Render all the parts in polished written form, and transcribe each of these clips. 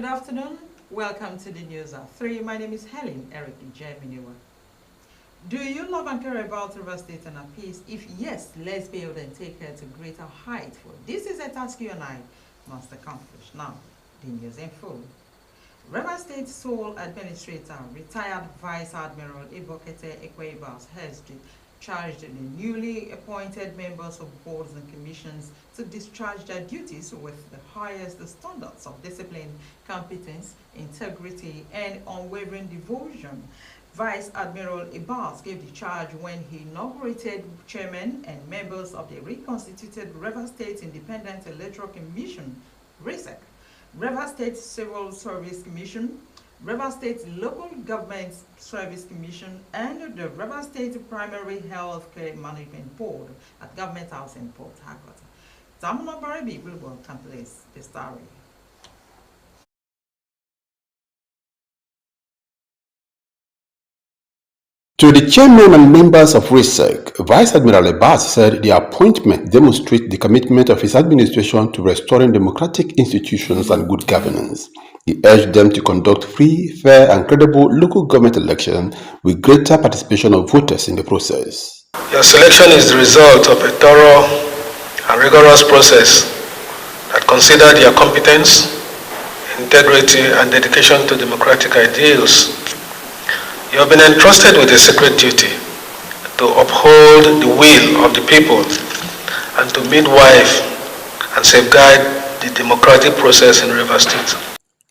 afternoon. Welcome to the news at 3. My name is Helen Eric Jeminiwa. Do you love and care about River State and our peace? If yes, let's build and take her to greater heights. For this is a task you and I must accomplish. Now, the news in full. River State Sole Administrator, retired Vice Admiral Ibokete Ekweibas has charged the newly appointed members of boards and commissions to discharge their duties with the highest standards of discipline, competence, integrity, and unwavering devotion. Vice Admiral Ibas gave the charge when he inaugurated chairman and members of the reconstituted River State Independent Electoral Commission, RSEC, River State Civil Service Commission, River State Local Government Service Commission, and the River State Primary Health Care Management Board at Government House in Port Harcourt. Tamuna Barabi will complete the story. To the chairman and members of RSEC, Vice Admiral Abbas said the appointment demonstrates the commitment of his administration to restoring democratic institutions and good governance. He urged them to conduct free, fair, and credible local government elections with greater participation of voters in the process. Your selection is the result of a thorough and rigorous process that considered your competence, integrity, and dedication to democratic ideals. You have been entrusted with a sacred duty to uphold the will of the people and to midwife and safeguard the democratic process in River State.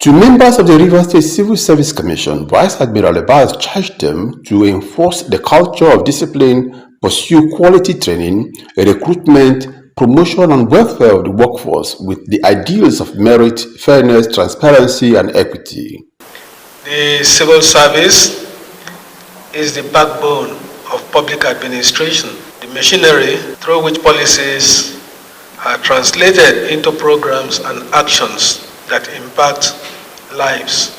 To members of the River State Civil Service Commission, Vice Admiral Abbas charged them to enforce the culture of discipline, pursue quality training, recruitment, promotion and welfare of the workforce with the ideals of merit, fairness, transparency, and equity. The civil service is the backbone of public administration, the machinery through which policies are translated into programs and actions that impact lives.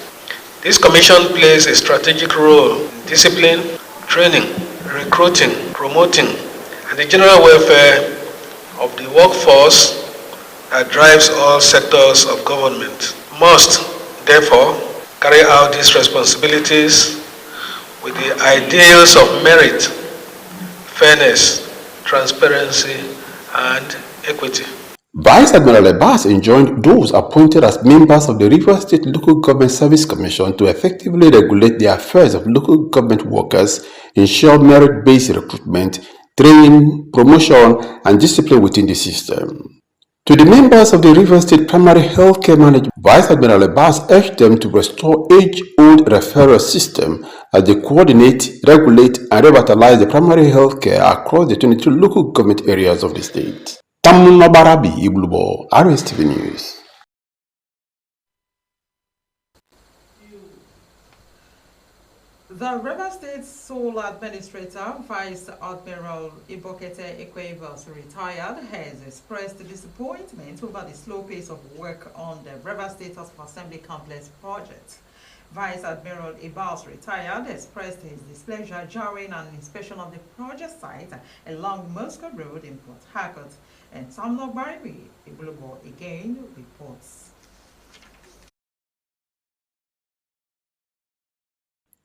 This commission plays a strategic role in discipline, training, recruiting, promoting, and the general welfare of the workforce that drives all sectors of government. Must, therefore, carry out these responsibilities with the ideals of merit, fairness, transparency, and equity. Vice Admiral Abbas enjoined those appointed as members of the River State Local Government Service Commission to effectively regulate the affairs of local government workers, ensure merit-based recruitment, training, promotion, and discipline within the system. To the members of the River State Primary Health Care Management, Vice Admiral Abbas urged them to restore age-old referral system as they coordinate, regulate, and revitalize the primary health care across the 22 local government areas of the state. Tamuna Barabi Iblubo, Rstv News. The River State Sole Administrator, Vice Admiral Ibokete Ekweibas, retired, has expressed disappointment over the slow pace of work on the River State House of Assembly Complex project. Vice Admiral Ibas, retired, expressed his displeasure during an inspection of the project site along Moscow Road in Port Harcourt. And Tamuna Barabi Iblubo again reports.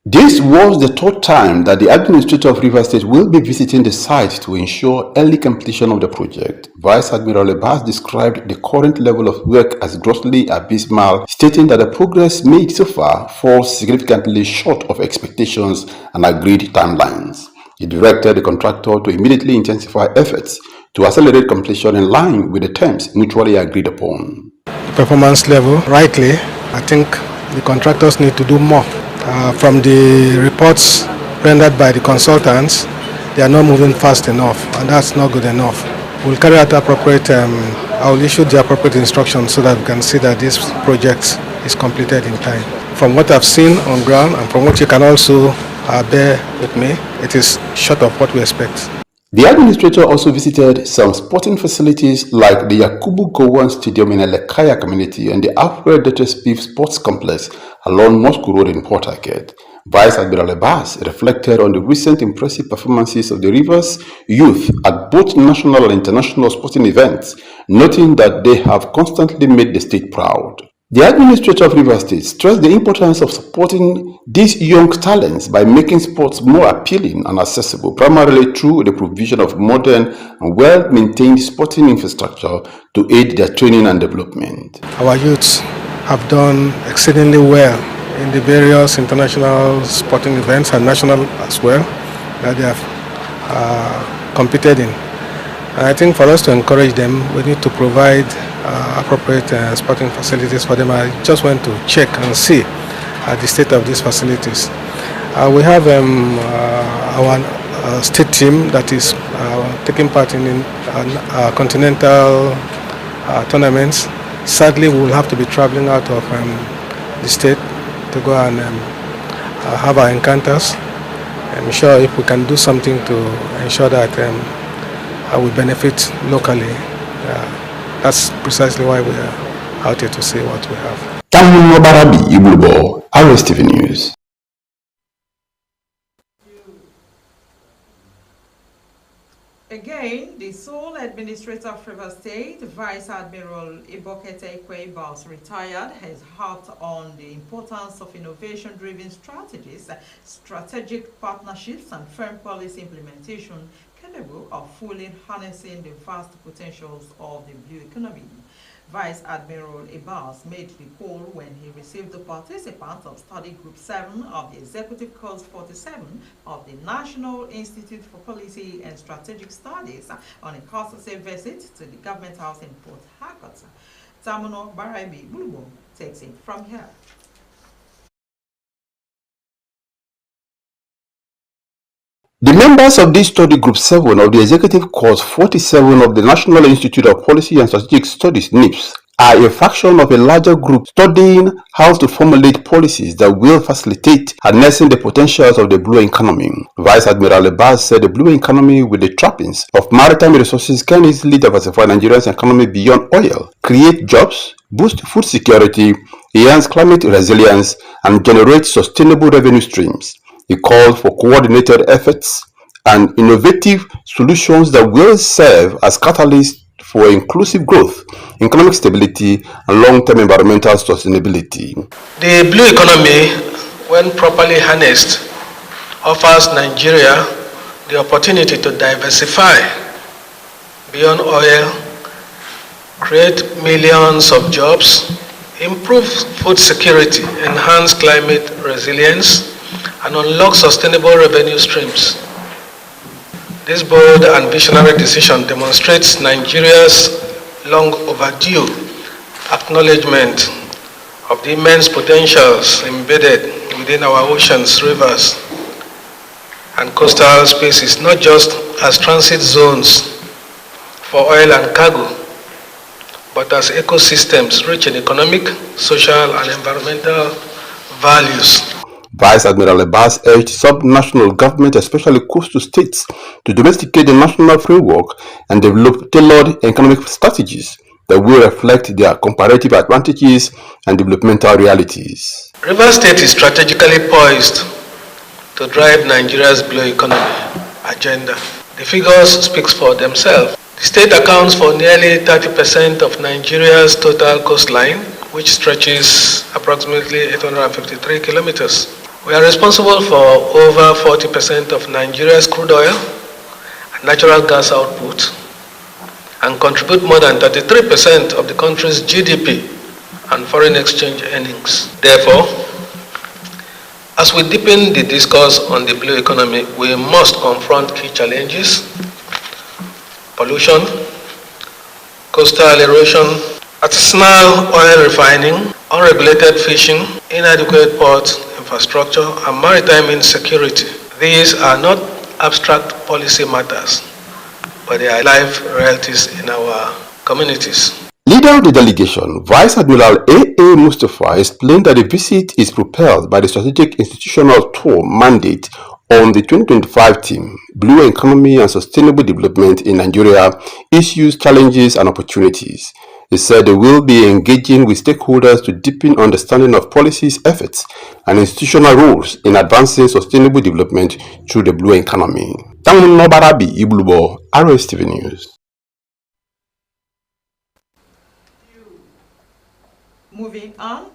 This was the third time that the administrator of River State will be visiting the site to ensure early completion of the project. Vice Admiral Abbas described the current level of work as grossly abysmal, stating that the progress made so far falls significantly short of expectations and agreed timelines. He directed the contractor to immediately intensify efforts to accelerate completion in line with the terms mutually agreed upon. The performance level, rightly, I think the contractors need to do more. From the reports rendered by the consultants, they are not moving fast enough, and that's not good enough. We'll carry out appropriate, I'll issue the appropriate instructions so that we can see that this project is completed in time. From what I've seen on ground and from what you can also bear with me, it is short of what we expect. The administrator also visited some sporting facilities like the Yakubu Gowon Stadium in Elekaya community and the Alfred Dutchess Sports Complex along Moscow Road in Port Harcourt. Vice Admiral Abbas reflected on the recent impressive performances of the Rivers youth at both national and international sporting events, noting that they have constantly made the state proud. The administrator of Rivers State stressed the importance of supporting these young talents by making sports more appealing and accessible, primarily through the provision of modern and well-maintained sporting infrastructure to aid their training and development. Our youths have done exceedingly well in the various international sporting events and national as well that they have competed in. And I think for us to encourage them, we need to provide appropriate sporting facilities for them. I just went to check and see the state of these facilities. We have our state team that is taking part in continental tournaments. Sadly, we will have to be traveling out of the state to go and have our encounters. I'm sure if we can do something to ensure that we benefit locally, that's precisely why we are out here to see what we have. Rstv News. Again, the sole administrator of Rivers State, Vice Admiral Ibokete Ikwe-Ibas, retired, has harped on the importance of innovation-driven strategies, strategic partnerships, and firm policy implementation capable of fully harnessing the vast potentials of the blue economy. Vice Admiral Ibas made the call when he received the participants of Study Group 7 of the Executive Course 47 of the National Institute for Policy and Strategic Studies on a courtesy visit to the Government House in Port Harcourt. Tamuno Baraibi Bulubo takes it from here. The members of this study group 7 of the Executive Course 47 of the National Institute of Policy and Strategic Studies (NIPS) are a fraction of a larger group studying how to formulate policies that will facilitate harnessing the potentials of the blue economy. Vice Admiral Ibas said the blue economy with the trappings of maritime resources can easily diversify Nigeria's economy beyond oil, create jobs, boost food security, enhance climate resilience, and generate sustainable revenue streams. He called for coordinated efforts and innovative solutions that will serve as catalysts for inclusive growth, economic stability, and long-term environmental sustainability. The blue economy, when properly harnessed, offers Nigeria the opportunity to diversify beyond oil, create millions of jobs, improve food security, enhance climate resilience, and unlock sustainable revenue streams. This bold and visionary decision demonstrates Nigeria's long overdue acknowledgement of the immense potentials embedded within our oceans, rivers, and coastal spaces, not just as transit zones for oil and cargo, but as ecosystems rich in economic, social, and environmental values. Vice Admiral Ibas urged sub-national government, especially coastal states, to domesticate the national framework and develop tailored economic strategies that will reflect their comparative advantages and developmental realities. Rivers State is strategically poised to drive Nigeria's blue economy agenda. The figures speak for themselves. The state accounts for nearly 30% of Nigeria's total coastline, which stretches approximately 853 kilometers. We are responsible for over 40% of Nigeria's crude oil and natural gas output and contribute more than 33% of the country's GDP and foreign exchange earnings. Therefore, as we deepen the discourse on the blue economy, we must confront key challenges: pollution, coastal erosion, artisanal oil refining, unregulated fishing, inadequate port infrastructure, and maritime insecurity. These are not abstract policy matters, but they are live realities in our communities. Leader of the delegation, Vice Admiral A.A. Mustafa, explained that the visit is propelled by the Strategic Institutional Tour mandate on the 2025 theme, Blue Economy and Sustainable Development in Nigeria, Issues, Challenges, and Opportunities. He said they will be engaging with stakeholders to deepen understanding of policies, efforts, and institutional roles in advancing sustainable development through the blue economy. Tamuno Barabi Ibulubo, Rstv News. Moving on,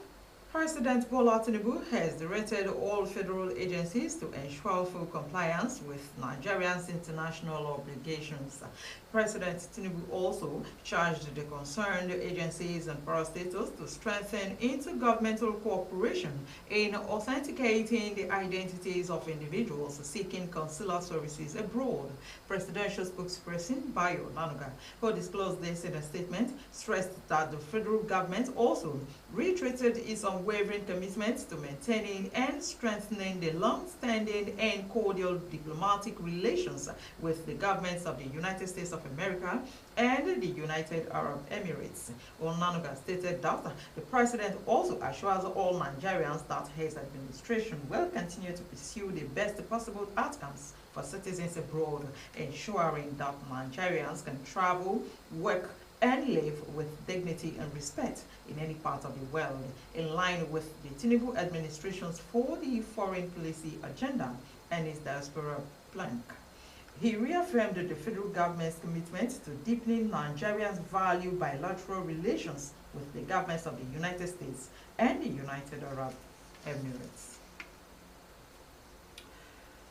President Bola Tinubu has directed all federal agencies to ensure full compliance with Nigeria's international obligations. President Tinubu also charged the concerned agencies and parastatals to strengthen intergovernmental cooperation in authenticating the identities of individuals seeking consular services abroad. Presidential spokesperson Bayo Nanuga, who disclosed this in a statement, stressed that the federal government also reiterated its unwavering commitment to maintaining and strengthening the long-standing and cordial diplomatic relations with the governments of the United States of America and the United Arab Emirates. Onanuga stated that the president also assures all Nigerians that his administration will continue to pursue the best possible outcomes for citizens abroad, ensuring that Nigerians can travel, work, and live with dignity and respect in any part of the world, in line with the Tinubu administration's 4D foreign policy agenda and its diaspora plank. He reaffirmed the federal government's commitment to deepening Nigeria's value bilateral relations with the governments of the United States and the United Arab Emirates.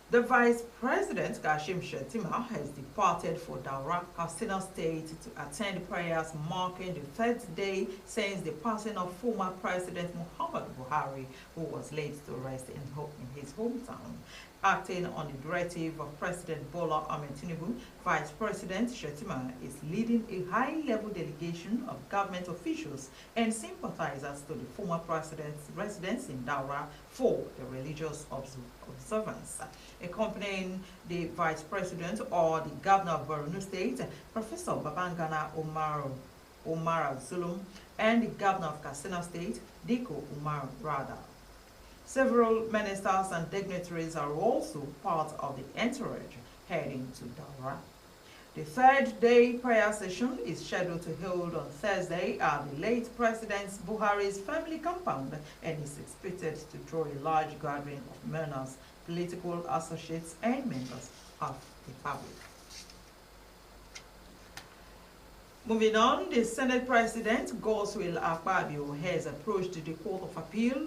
The Vice President, Kashim Shettima, has departed for Daura, Katsina State to attend prayers marking the third day since the passing of former President Muhammadu Buhari, who was laid to rest in his hometown. Acting on the directive of President Bola Ahmed Tinubu, Vice President Shettima is leading a high-level delegation of government officials and sympathizers to the former president's residence in Daura for the religious observance. Accompanying the Vice President or the Governor of Borno State, Professor Babangana Umar Zulum, and the Governor of Katsina State, Diko Umar Rada. Several ministers and dignitaries are also part of the entourage heading to Daura. The third day prayer session is scheduled to hold on Thursday at the late President Buhari's family compound and is expected to draw a large gathering of mourners, political associates, and members of the public. Moving on, the Senate President Godswill Akpabio has approached the Court of Appeal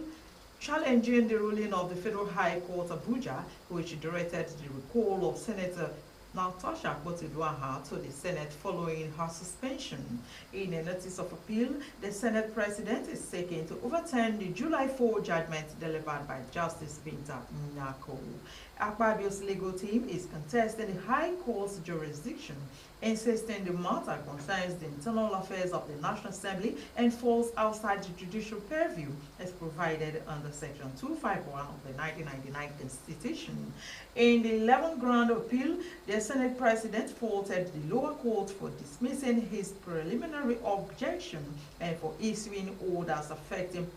challenging the ruling of the Federal High Court Abuja, which directed the recall of Senator Natasha Akpoti-Uduaghan to the Senate following her suspension. In a notice of appeal, the Senate President is seeking to overturn the July 4 judgment delivered by Justice Binta Nyako. Akpabio's legal team is contesting the High Court's jurisdiction, insisting the matter concerns the internal affairs of the National Assembly and falls outside the judicial purview as provided under Section 251 of the 1999 Constitution. In the 11th ground appeal, the Senate President faulted the lower court for dismissing his preliminary objection and for issuing orders affecting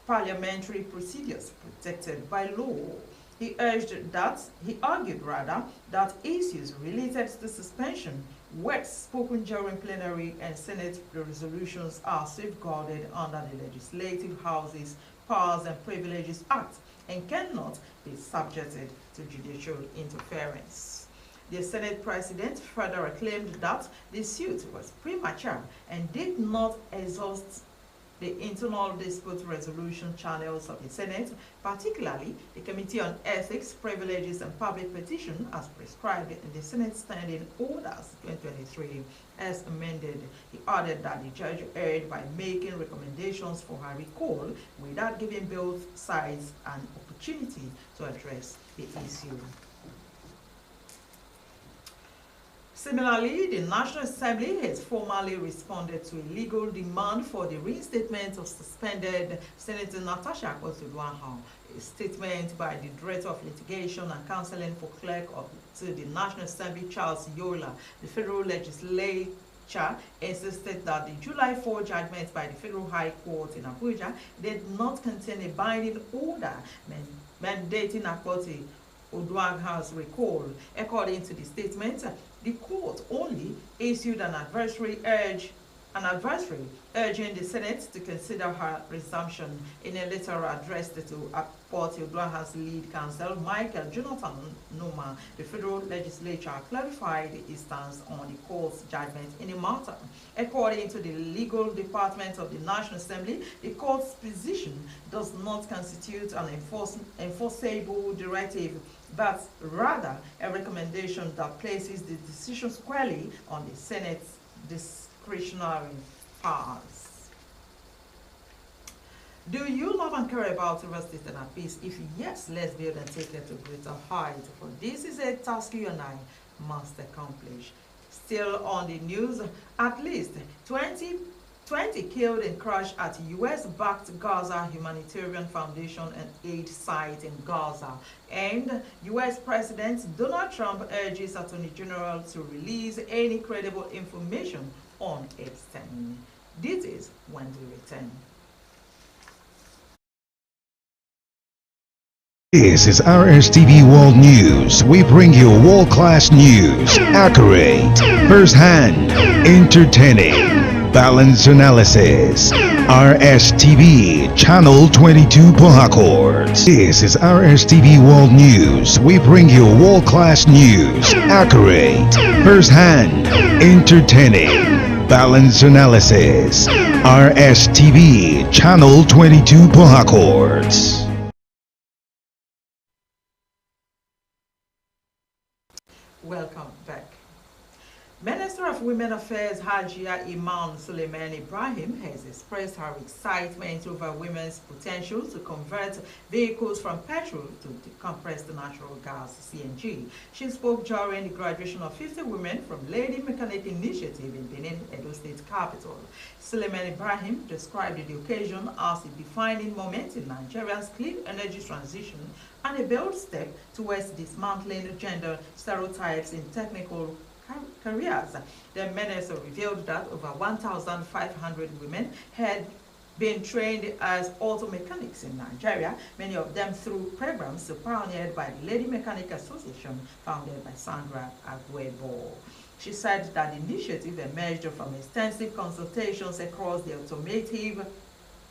parliamentary procedures protected by law. He argued that issues related to suspension, words spoken during plenary, and Senate resolutions are safeguarded under the Legislative House's Powers and Privileges Act and cannot be subjected to judicial interference. The Senate President further claimed that the suit was premature and did not exhaust the internal dispute resolution channels of the Senate, particularly the Committee on Ethics, Privileges, and Public Petition, as prescribed in the Senate Standing Orders 2023 as amended. He added that the judge erred by making recommendations for her recall without giving both sides an opportunity to address the issue. Similarly, the National Assembly has formally responded to a legal demand for the reinstatement of suspended Senator Natasha Akpoti-Uduaghan. A statement by the Director of Litigation and Counseling for Clerk to the National Assembly, Charles Yola, the federal legislature insisted that the July 4 judgment by the Federal High Court in Abuja did not contain a binding order mandating Akpoti-Uduaghan's recall. According to the statement, the court only issued an advisory urging the Senate to consider her resumption. In a letter addressed to Port Hilduan has lead counsel Michael Jonathan Numa. The federal legislature clarified its stance on the court's judgment in the matter. According to the legal department of the National Assembly, the court's position does not constitute an enforceable directive, but rather a recommendation that places the decision squarely on the Senate's discretionary powers. Do you love and care about Rstv and peace? If yes, let's build and take it to greater heights. For this is a task you and I must accomplish. Still on the news, at least 20 killed and crushed at U.S.-backed Gaza Humanitarian Foundation and aid site in Gaza. And U.S. President Donald Trump urges Attorney General to release any credible information on Epstein. Details when we return. This is Rstv World News. We bring you world-class news, accurate, first-hand, entertaining, balanced analysis. Rstv, Channel 22 Port Harcourt. This is Rstv World News. We bring you world-class news, accurate, first-hand, entertaining, balanced analysis. Rstv, Channel 22 Port Harcourt. Welcome back. Minister of Women Affairs Hajia Iman Suleiman Ibrahim has expressed her excitement over women's potential to convert vehicles from petrol to compressed natural gas (CNG). She spoke during the graduation of 50 women from Lady Mechanic Initiative in Benin, Edo State capital. Suleiman Ibrahim described the occasion as a defining moment in Nigeria's clean energy transition and a bold step towards dismantling gender stereotypes in technical careers. The minister revealed that over 1,500 women had been trained as auto mechanics in Nigeria, many of them through programs pioneered by the Lady Mechanic Association, founded by Sandra Agwebo. She said that the initiative emerged from extensive consultations across the automotive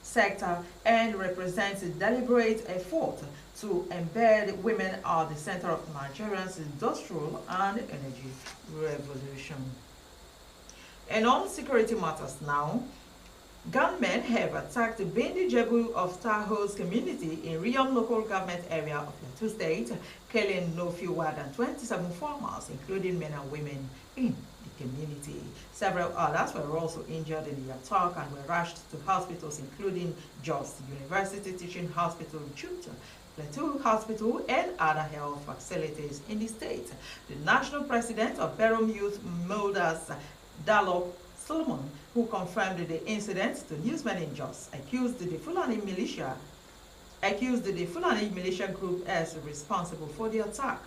sector and represents a deliberate effort to embed women at the center of Nigeria's industrial and energy revolution. And on security matters now, gunmen have attacked the Bindi Jebu of Tahoe's community in Riom local government area of Plateau State, killing no fewer than 27 farmers, including men and women in the community. Several others were also injured in the attack and were rushed to hospitals, including Jos University Teaching Hospital, Chuta, Plateau Hospital, and other health facilities in the state. The national president of Berom Youth Molders, Dalop Solomon, who confirmed the incident to newsmen in Jos, accused the Fulani militia group as responsible for the attack.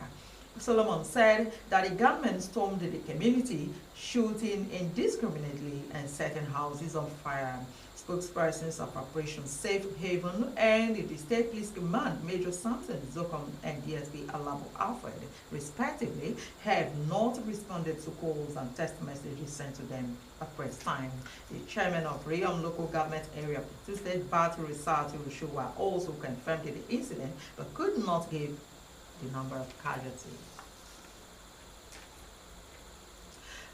Solomon said that the gunmen stormed the community, shooting indiscriminately and setting houses on fire. Spokespersons of Operation Safe Haven and the State Police Command, Major Samson Zokom and DSP Alabo Alfred, respectively, have not responded to calls and text messages sent to them at press time. The chairman of Riom local government area, State Battery Risatu Ushua, also confirmed the incident but could not give the number of casualties.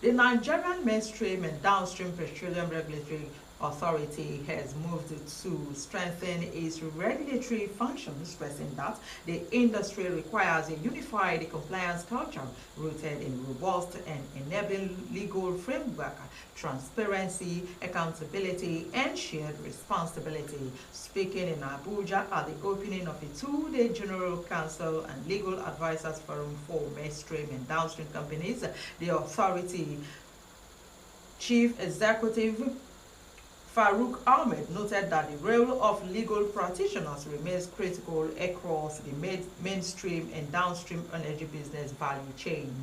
The Nigerian Mainstream and Downstream Petroleum Regulatory Authority has moved to strengthen its regulatory functions, stressing that the industry requires a unified compliance culture rooted in robust and enabling legal framework, transparency, accountability, and shared responsibility. Speaking in Abuja at the opening of a two-day General Counsel and Legal Advisors Forum for Mainstream and Downstream Companies, the authority Chief Executive Farouk Ahmed noted that the role of legal practitioners remains critical across the mainstream and downstream energy business value chain.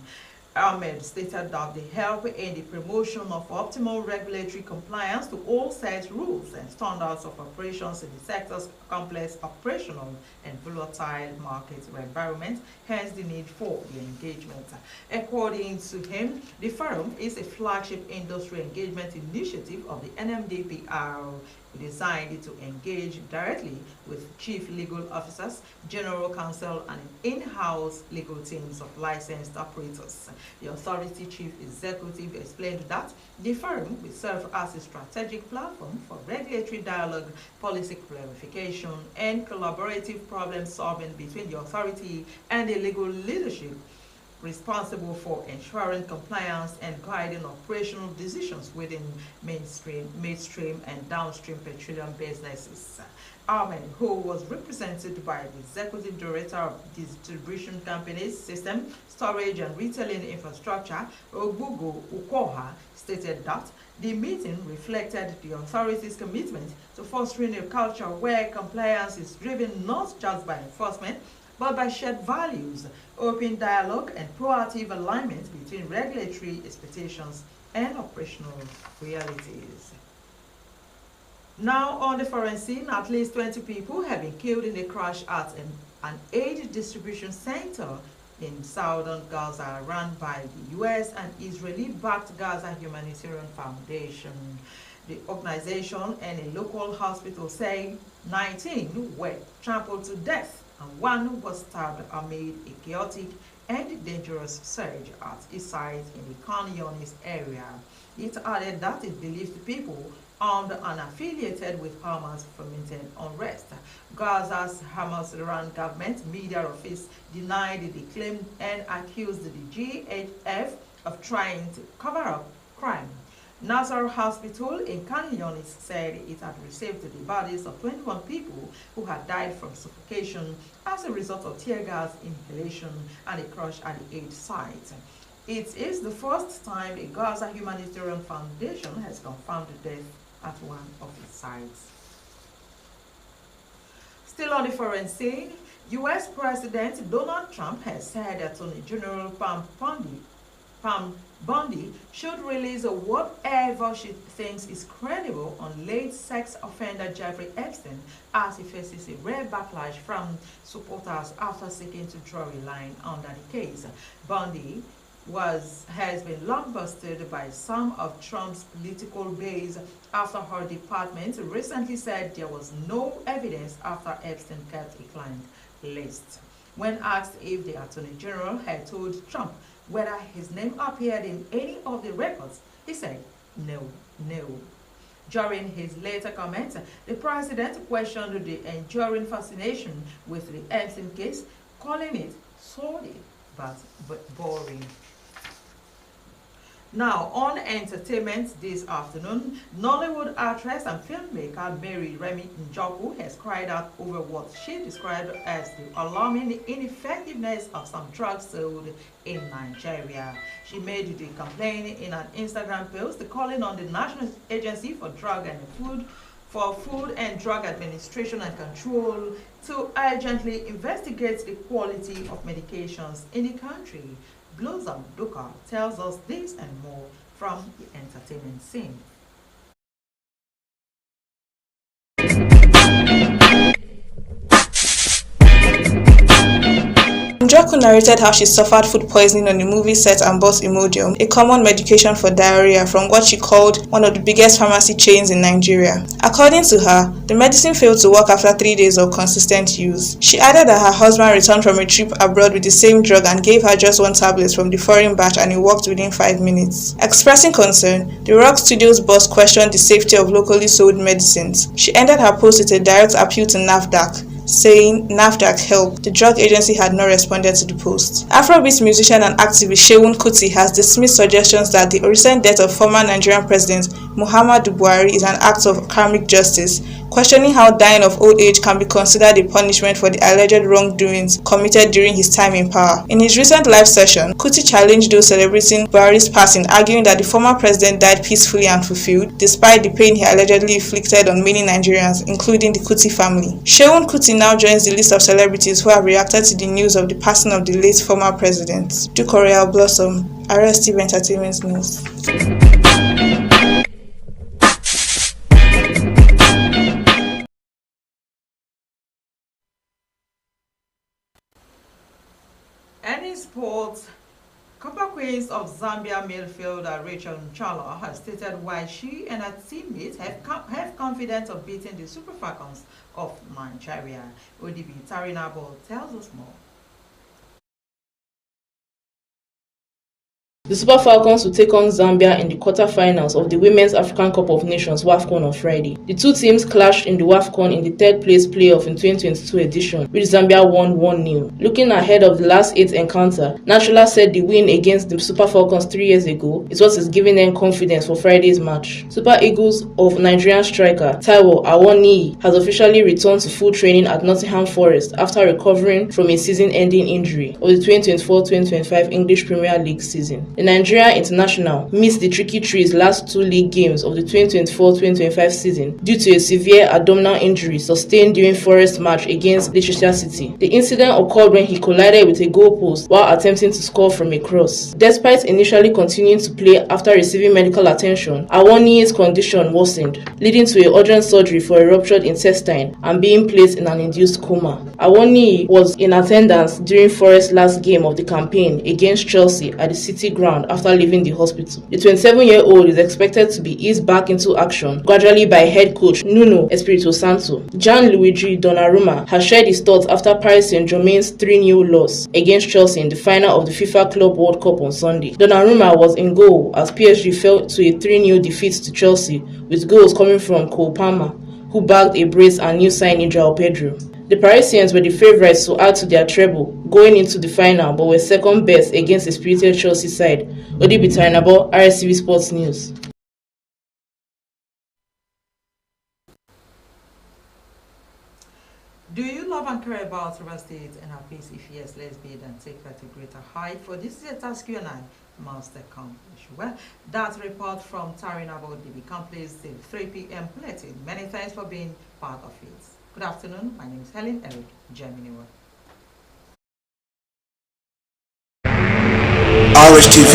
Ahmed stated that they help in the promotion of optimal regulatory compliance to all set rules and standards of operations in the sector's complex operational and volatile market environment, hence the need for the engagement. According to him, the forum is a flagship industry engagement initiative of the NMDPR designed to engage directly with chief legal officers, general counsel, and in-house legal teams of licensed operators. The authority chief executive explained that the forum will serve as a strategic platform for regulatory dialogue, policy clarification, and collaborative problem solving between the authority and the legal leadership responsible for ensuring compliance and guiding operational decisions within midstream and downstream petroleum businesses. Ahmed, who was represented by the Executive Director of Distribution Companies, System, Storage and Retailing Infrastructure, Ogbugo Ukoha, stated that the meeting reflected the authority's commitment to fostering a culture where compliance is driven not just by enforcement, but by shared values, open dialogue, and proactive alignment between regulatory expectations and operational realities. Now, on the foreign scene, at least 20 people have been killed in a crash at an aid distribution center in southern Gaza run by the U.S. and Israeli-backed Gaza Humanitarian Foundation. The organization and a local hospital say 19 were trampled to death and one was stabbed amid a chaotic and dangerous surge at a site in the Khan Yunis area. It added that it believed people armed and affiliated with Hamas fomented unrest. Gaza's Hamas-run government media office denied the claim and accused the GHF of trying to cover up crime. Nasser Hospital in Khan Yunis said it had received the bodies of 21 people who had died from suffocation as a result of tear gas inhalation and a crash at the aid site. It is the first time a Gaza Humanitarian Foundation has confirmed the death at one of its sites. Still on the foreign scene, U.S. President Donald Trump has said Attorney General Pam Bondi should release whatever she thinks is credible on late sex offender Jeffrey Epstein as he faces a rare backlash from supporters after seeking to draw a line under the case. Bondi has been lambasted by some of Trump's political base after her department recently said there was no evidence after Epstein kept a client list. When asked if the Attorney General had told Trump whether his name appeared in any of the records, he said, no. During his later comments, the president questioned the enduring fascination with the Epstein case, calling it sordid but boring. Now, on entertainment this afternoon, Nollywood actress and filmmaker Mary Remi Njoku has cried out over what she described as the alarming ineffectiveness of some drugs sold in Nigeria. She made the complaint in an Instagram post calling on the National Agency for Drug and Drug Administration and Control to urgently investigate the quality of medications in the country. Blossom Duka tells us this and more from the entertainment scene. Njoku narrated how she suffered food poisoning on the movie set and bought Imodium, a common medication for diarrhea from what she called one of the biggest pharmacy chains in Nigeria. According to her, the medicine failed to work after 3 days of consistent use. She added that her husband returned from a trip abroad with the same drug and gave her just one tablet from the foreign batch and it worked within 5 minutes. Expressing concern, the Rock Studios boss questioned the safety of locally sold medicines. She ended her post with a direct appeal to NAFDAC, saying NAFDAC help. The drug agency had not responded to the post. Afrobeat musician and activist Seun Kuti has dismissed suggestions that the recent death of former Nigerian President Muhammadu Buhari is an act of karmic justice, questioning how dying of old age can be considered a punishment for the alleged wrongdoings committed during his time in power. In his recent live session, Kuti challenged those celebrating Buhari's passing, arguing that the former president died peacefully and fulfilled, despite the pain he allegedly inflicted on many Nigerians, including the Kuti family. Seun Kuti now joins the list of celebrities who have reacted to the news of the passing of the late former president. Dukoreal Blossom, Rstv Entertainment News. Any sports Copper Queens of Zambia midfielder Rachel Nchala has stated why she and her teammates have confidence of beating the Super Falcons of Nigeria. ODB Tarinabo tells us more. The Super Falcons will take on Zambia in the quarter-finals of the Women's African Cup of Nations WAFCON on Friday. The two teams clashed in the WAFCON in the third-place playoff in 2022 edition, which Zambia won 1-0. Looking ahead of the last 8 encounter, Nachala said the win against the Super Falcons 3 years ago is what is giving them confidence for Friday's match. Super Eagles of Nigerian striker Taiwo Awoniyi has officially returned to full training at Nottingham Forest after recovering from a season-ending injury of the 2024-2025 English Premier League season. The Nigeria international missed the Tricky Trees' last 2 league games of the 2024-2025 season due to a severe abdominal injury sustained during Forest match against Leicester City. The incident occurred when he collided with a goalpost while attempting to score from a cross. Despite initially continuing to play after receiving medical attention, Awoniyi's condition worsened, leading to a urgent surgery for a ruptured intestine and being placed in an induced coma. Awoniyi was in attendance during Forest's last game of the campaign against Chelsea at the City Ground after leaving the hospital. The 27-year-old is expected to be eased back into action gradually by head coach Nuno Espirito Santo. Gianluigi Donnarumma has shared his thoughts after Paris Saint-Germain's 3-0 loss against Chelsea in the final of the FIFA Club World Cup on Sunday. Donnarumma was in goal as PSG fell to a 3-0 defeat to Chelsea, with goals coming from Cole Palmer, who bagged a brace, and new signing João Pedro. The Parisians were the favourites to add to their treble going into the final, but were second best against a spirited Chelsea side. ODB Tarinabo, Rstv Sports News. Do you love and care about Rivers State and her peace? If yes, let's be it and take her to greater height. For this is a task you and I must accomplish. Well, that report from Tarinabo ODB completes till 3 p.m. Bulletin. Many thanks for being part of it. Good afternoon. My name is Helen Eric Geminiwa. Rstv